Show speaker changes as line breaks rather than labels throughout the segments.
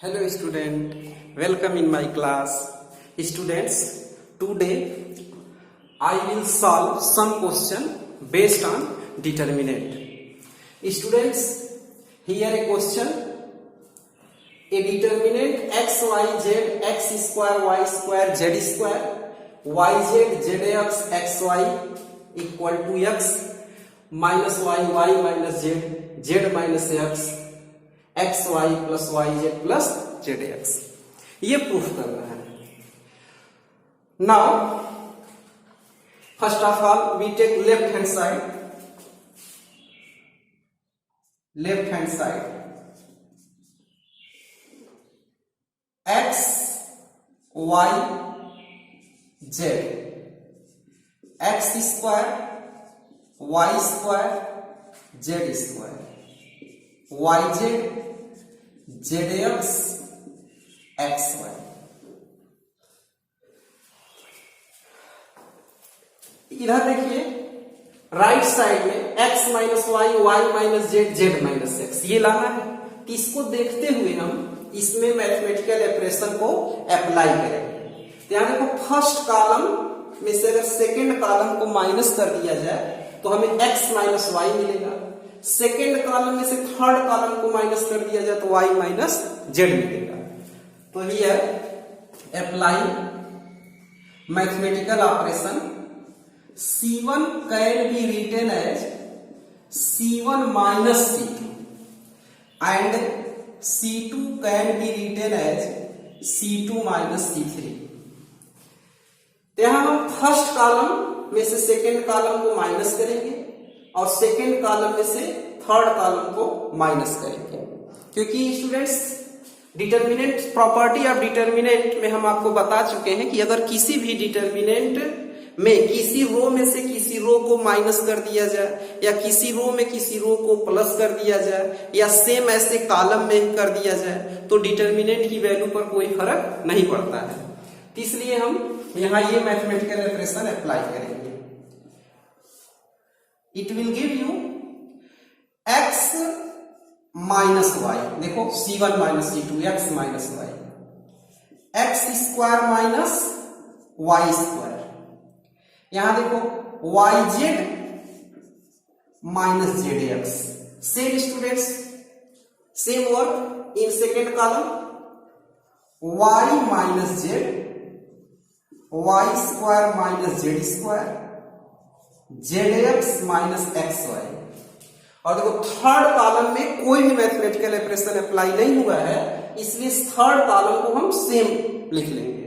Hello student, welcome in my class. Students, today I will solve some question based on determinant. Students, here a question. A determinant x, y, z, x square, y square, z square, y, z, zx, x, y equal to x minus y, y minus z, z minus x, x y plus y z plus z x, ये proof करना है. Now first of all we take left hand side x y z, x square y square z square, y z z x x y. इधर देखिए right side में x minus y, y minus z, z minus x, ये लाना है. तो इसको देखते हुए हम इसमें मैथमेटिकल ऑपरेशन को अप्लाई करेंगे. तो यहां देखो फर्स्ट कॉलम में से अगर सेकेंड कॉलम को माइनस कर दिया जाए तो हमें x माइनस वाई मिलेगा. सेकेंड कॉलम में से थर्ड कॉलम को माइनस कर दिया जाए तो y माइनस जेड मिलेगा. तो here apply mathematical operation. C1 can be written as C1 minus C2 and C2 can be written as C2 minus C3. यहां हम फर्स्ट कॉलम में से सेकेंड कॉलम को माइनस करेंगे और सेकेंड कॉलम में से थर्ड कॉलम को माइनस करेंगे, क्योंकि students determinant property of determinant में हम आपको बता चुके हैं कि अगर किसी भी डिटर्मिनेंट में किसी रो में से किसी रो को माइनस कर दिया जाए या किसी रो में किसी रो को प्लस कर दिया जाए या सेम ऐसे कॉलम में कर दिया जाए तो डिटर्मिनेंट की वैल्यू पर कोई फर्क नहीं पड़ता है. तो इसलिए हम यहाँ ये मैथमेटिकल ऑपरेशन अप्लाई करेंगे. It will give you x minus y. देखो C1 minus C2, x minus y, x square minus y square. यहां देखो yz minus zx. Same students, same work in second column. y minus z, y square minus z square, zx minus x y. और देखो third column में कोई भी mathematical operation apply नहीं हुआ है, इसलिए थर्ड कॉलम को हम सेम लिख लेंगे.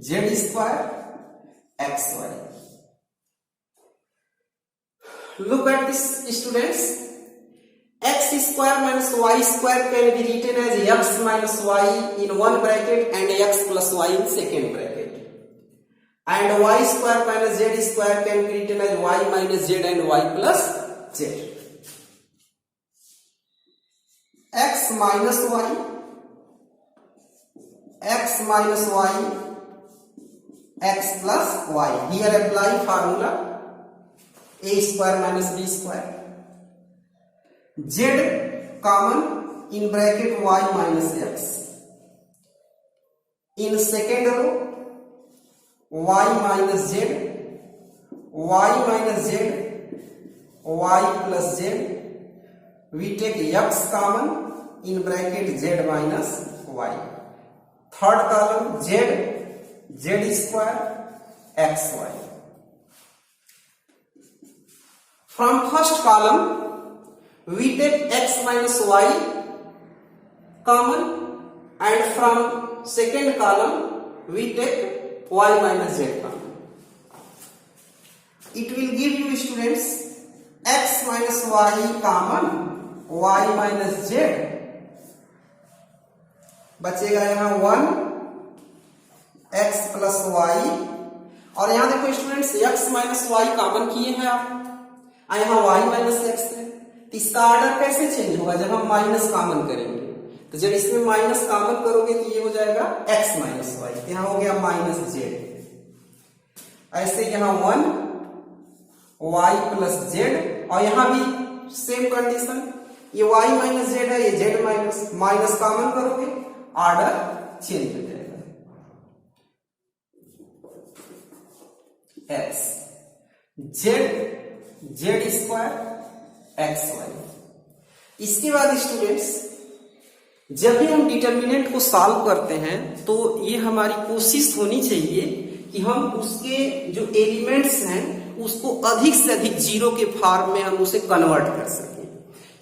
Z square x y. Look at this students. X square minus y square can be written as x minus y in one bracket and x plus y in second bracket. And y square minus z square can be written as y minus z and y plus z. X minus y, x minus y, x plus y. Here apply formula a square minus b square. Z common in bracket y minus x. In second row y minus z, y minus z, y plus z. We take x common in bracket z minus y. Third column z square x y. From first column we take x minus y common and from second column we take y minus z common. It will give you students x minus y common, y minus z. बचेगा यहाँ 1 x plus y. और यहाँ देखो students x minus y common किए हैं आप, यहाँ y minus x है. तो इसका ऑर्डर कैसे चेंज होगा जब हम माइनस कॉमन करेंगे? तो जब इसमें माइनस कॉमन करोगे तो ये हो जाएगा x माइनस वाई. यहां हो गया माइनस जेड. ऐसे यहां 1 y प्लस जेड और यहां भी सेम कंडीशन ये y माइनस जेड है, ये z माइनस माइनस कॉमन करोगे, ऑर्डर चेंज हो जाएगा। x z square x y. इसके बाद स्टूडेंट्स जब भी हम डिटर्मिनेंट को सॉल्व करते हैं तो ये हमारी कोशिश होनी चाहिए कि हम उसके जो एलिमेंट्स हैं उसको अधिक से अधिक जीरो के फॉर्म में हम उसे कन्वर्ट कर सकें,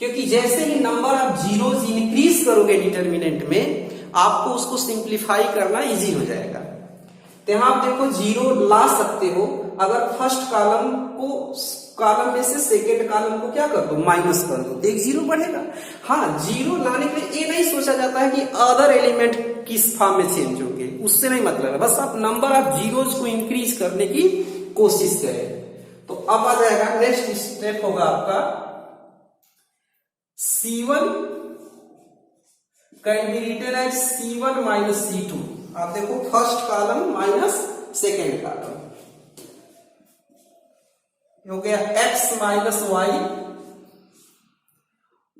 क्योंकि जैसे ही नंबर ऑफ जीरोज इंक्रीज करोगे डिटर्मिनेंट में आपको उसको सिंप्लीफाई करना इजी हो जाएगा। तो यहां आप देखो जीरो ला सकते हो अगर फर्स्ट कॉलम में से सेकेंड कॉलम को क्या कर दो, माइनस कर दो, एक जीरो बढ़ेगा। हाँ, जीरो लाने के लिए ये नहीं सोचा जाता है कि अदर एलिमेंट किस फॉर्म में चेंज होंगे, उससे नहीं मतलब है, बस आप नंबर ऑफ जीरोज को इंक्रीज करने की कोशिश करें। तो अब आ जाएगा नेक्स्ट स्टेप होगा आपका C1 can be written as C1 minus C2। आप देखो first column minus second column हो गया x minus Y,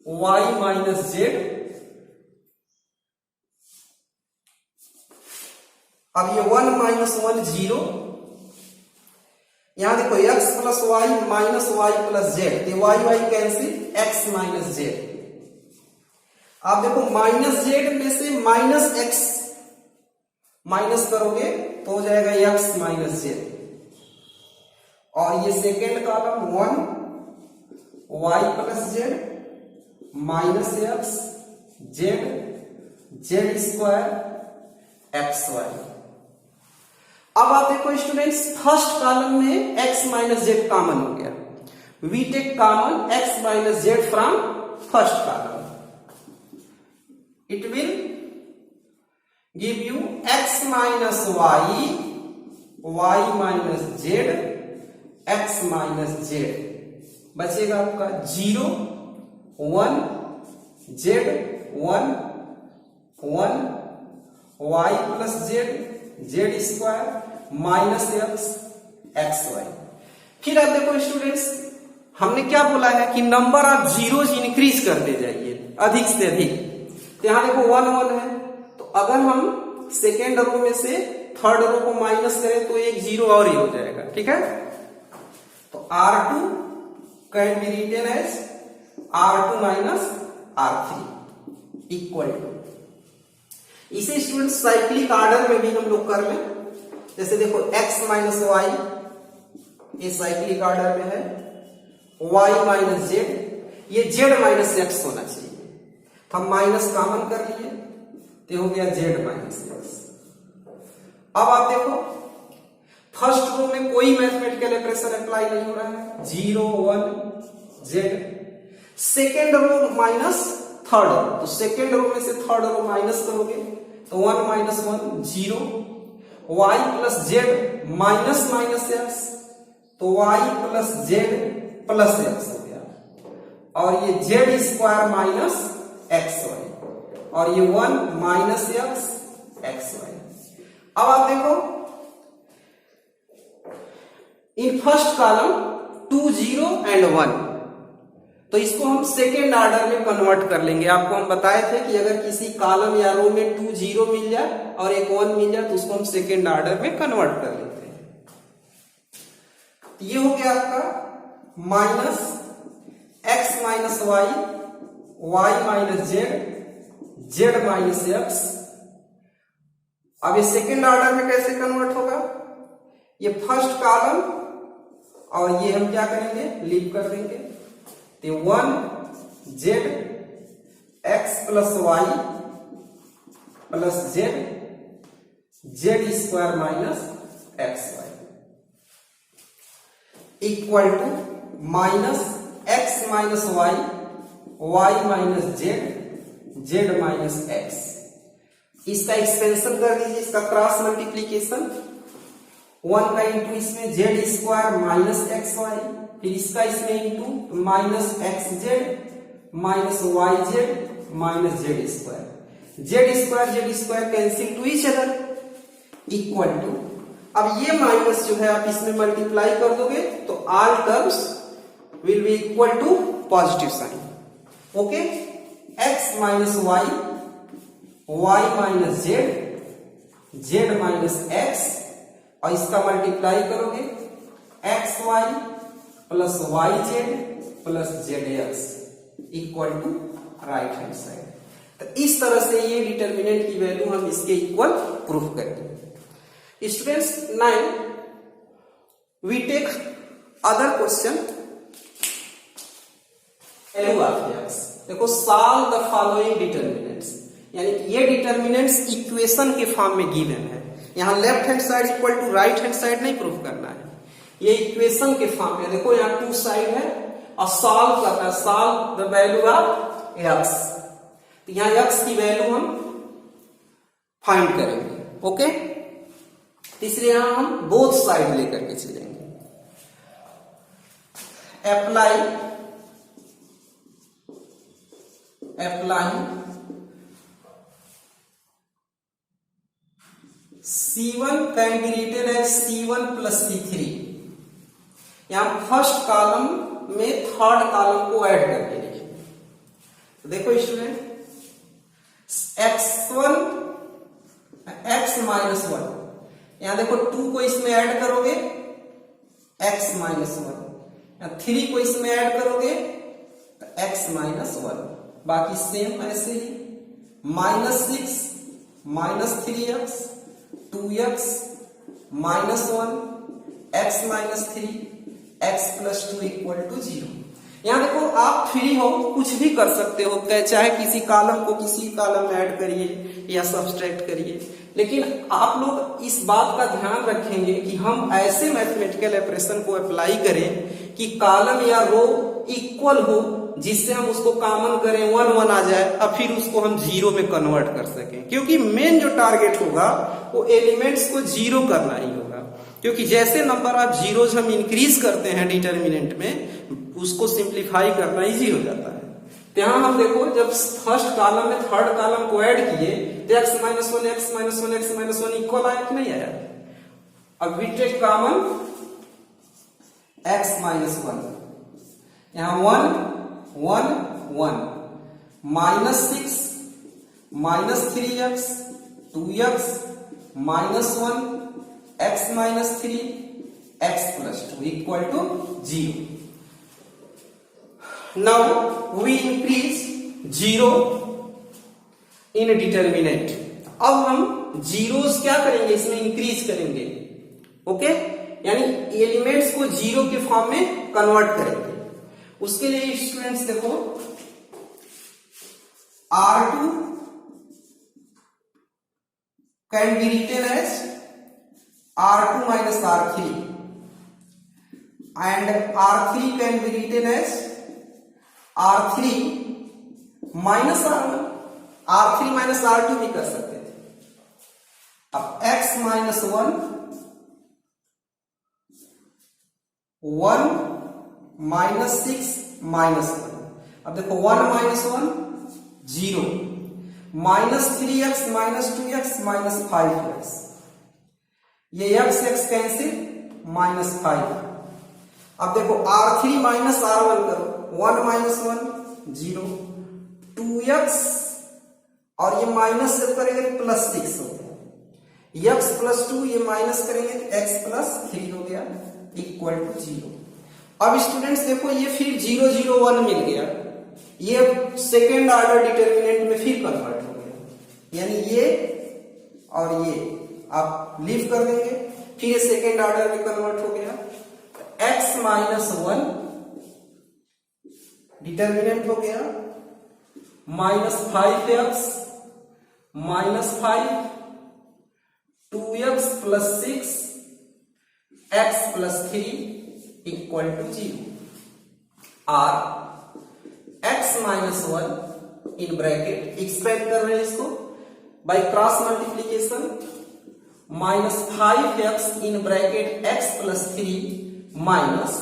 y minus Z. अब ये 1 माइनस 1 0, यहां देखो x plus Y minus Y plus Z, ये Y Y cancel, x minus Z. आप देखो माइनस जेड में से माइनस x माइनस करोगे तो हो जाएगा x माइनस जेड। और ये second column 1 y plus z minus x z z square x y. अब आप देखो स्टूडेंट्स फर्स्ट कॉलम में x माइनस जेड कॉमन हो गया, we take common x minus z from first column, it will give you x minus Y, y minus z, x minus z. बचेगा आपका 0 1 z 1 1 y plus z z square minus x y. फिर आप देखो students हमने क्या बोला है कि नंबर ऑफ जीरोज इंक्रीज करते जाइए अधिक से अधिक। तो यहां देखो 1 1 है, तो अगर हम सेकेंड रो में से थर्ड रो को माइनस करें तो एक जीरो और ही हो जाएगा, ठीक है। तो R2 can be written as R2 minus R3 equal to. इसे स्टूडेंट साइक्लिक ऑर्डर में भी हम लोग कर लें, जैसे देखो x माइनस वाई ये साइक्लिक ऑर्डर में है, y माइनस जेड, ये z माइनस एक्स होना चाहिए, तो हम माइनस कॉमन कर लिए तो हो गया z माइनस एक्स। अब आप देखो फर्स्ट रो में कोई मैथमेटिकल एक्सप्रेशन अप्लाई नहीं हो रहा है, 0 1 z. Second row minus third row, तो सेकेंड रो में से थर्ड रो माइनस करोगे तो 1 minus 1 0, y plus z minus minus x, तो y plus z plus x हो गया, और ये z square minus x y, और ये 1 माइनस एक्स एक्स वाई। अब आप देखो इन फर्स्ट कॉलम 2 0 एंड 1, तो इसको हम सेकेंड ऑर्डर में कन्वर्ट कर लेंगे। आपको हम बताए थे कि अगर किसी कॉलम या रो में 2 0 मिल जाए और एक 1 मिल जाए तो उसको हम सेकेंड ऑर्डर में कन्वर्ट कर लेते हैं। ये हो गया आपका minus x minus Y, y minus z z minus x. अब ये सेकेंड ऑर्डर में कैसे कन्वर्ट होगा, ये फर्स्ट कॉलम और ये हम क्या करेंगे लीव कर देंगे, तो 1 z x plus y plus z z square minus x y equal to minus x minus y, y minus z z minus x. इसका एक्सपेंशन कर दीजिए, इसका क्रॉस मल्टीप्लीकेशन, 1 का इंटू इसमें z square minus x y, फिर इसका इसमें into minus x z minus y z minus z square cancel to each other equal to. अब ये माइनस जो है आप इसमें मल्टीप्लाई कर दोगे तो all terms will be equal to positive sign. Okay, x minus y, y minus z, z minus x, और इसका मल्टीप्लाई करोगे x y plus y z plus z x equal to right hand side. तो इस तरह से ये determinant की value हम इसके इक्वल प्रूफ करेंगे। Students, now we take other question. देखो, सॉल्व द फॉलोइंग डिटर्मिनेंट्स, यानी कि ये डिटर्मिनेंट्स इक्वेशन के फॉर्म में गिवन है। यहां left hand side equal to right hand side नहीं प्रूफ करना है, ये इक्वेशन के फॉर्म में। देखो यहाँ टू साइड है और सॉल्व करना है, solve the value of x. तो यहाँ एक्स की वैल्यू हम फाइंड करेंगे। ओके, इसलिए यहां हम बोथ साइड लेकर के चलेंगे। Apply C1 can be written as C1 plus C3। यहां फर्स्ट कॉलम में थर्ड कॉलम को ऐड करके लिखिए। तो देखो स्टूडेंट, x1 x माइनस 1, यहां देखो 2 को इसमें ऐड करोगे x माइनस 1, 3 को इसमें ऐड करोगे तो x माइनस 1, बाकी सेम ऐसे ही। -6 minus 3x, 2x minus 1, x minus 3, x plus 2 equal to 0। यहां देखो, आप फ्री हो, कुछ भी कर सकते हो, चाहे किसी कॉलम को किसी कॉलम में ऐड करिए या सब्सट्रैक्ट करिए, लेकिन आप लोग इस बात का ध्यान रखेंगे कि हम ऐसे मैथमेटिकल ऑपरेशन को अप्लाई करें कि कॉलम या रो इक्वल हो, जिससे हम उसको कॉमन करें 1 1 आ जाए और फिर उसको हम 0 में कन्वर्ट कर सकें। क्योंकि मेन जो टारगेट होगा वो एलिमेंट्स को 0 करना ही होगा, क्योंकि जैसे नंबर ऑफ जीरोज हम इंक्रीज करते हैं डिटर्मिनेंट में, उसको सिंप्लीफाई करना इजी हो जाता है। तो यहां हम देखो, जब फर्स्ट कॉलम में थर्ड कॉलम को ऐड किए तो x minus 1 x minus 1 x minus 1 equal आया कि नहीं आया। अब we take common x minus 1, यहां 1 1 1, -6 minus 3x, 2x minus 1, x minus 3, x plus 2 equal to 0। Now we increase 0 in determinant। अब हम जीरोस क्या करेंगे, इसमें इंक्रीज करेंगे। ओके, यानी एलिमेंट्स को 0 के फॉर्म में कन्वर्ट करेंगे। उसके लिए स्टूडेंट्स देखो, R2 can be written as R2 minus R3 and R3 can be written as R3 minus R1, R3 minus R2 भी कर सकते थे। अब x minus 1 1 minus 6 minus 1, अब देखो 1 minus 1 0, minus 3x minus 2x minus 5x, ये x x cancel -5। अब देखो R3 माइनस R1 करो, 1 माइनस 1 0, 2x और ये माइनस जब करेंगे +6 हो गया, x प्लस 2 ये माइनस करेंगे x प्लस 3 हो गया इक्वल टू 0। अब स्टूडेंट्स देखो, ये फिर 0 0 1 मिल गया, ये सेकेंड ऑर्डर डिटर्मिनेंट में फिर कन्वर्ट हो गया, यानी ये और ये आप लीव कर देंगे, फिर ये सेकेंड ऑर्डर में कन्वर्ट हो गया। x माइनस 1 डिटर्मिनेंट हो गया, -5x -5, 2x plus 6 x plus 3 equal to 0। और x minus 1 in bracket expand कर रहे हैं इसको by cross multiplication, -5x in bracket x plus 3 minus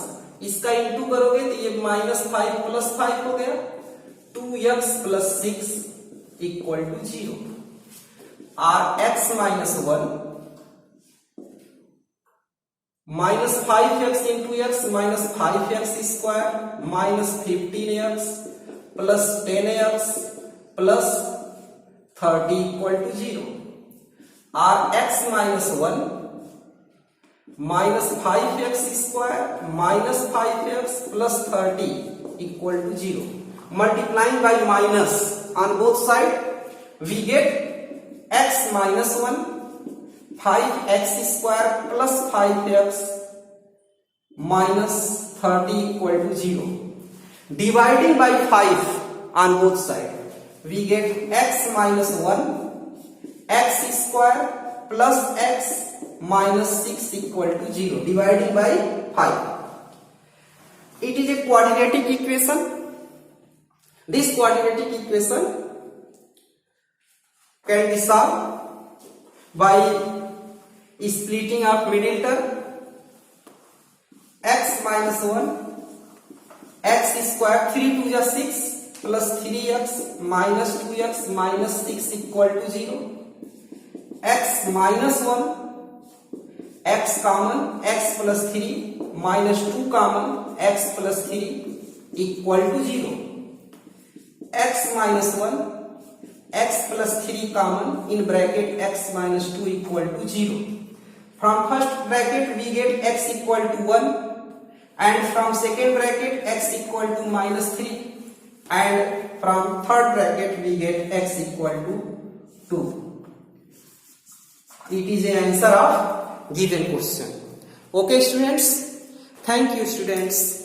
इसका इंटू करोगे तो ये -5 प्लस 5 हो गया, 2x प्लस 6 इक्वल टू 0। और x minus 1 -5x into x -5x square -15x plus 10x plus 30 equal to 0, or x minus 1 minus 5x square minus 5x plus 30 equal to 0. Multiplying by minus on both sides, we get x minus 1, 5x square plus 5x minus 30 equal to 0. Dividing by 5 on both sides, we get x minus 1, x square plus x minus 6 equal to 0. Dividing by 5. It is a quadratic equation. This quadratic equation can be solved by splitting of middle term. X minus 1, x square, 3 to the 6 plus 3x minus 2x minus 6 equal to 0. X minus 1, x common, x plus 3 minus 2 common, x plus 3 equal to 0. X minus 1, x plus 3 common, in bracket x minus 2 equal to 0. From first bracket we get x equal to 1, and from second bracket x equal to minus 3, and from third bracket we get x equal to 2. It is an answer of given question. Okay students, thank you students.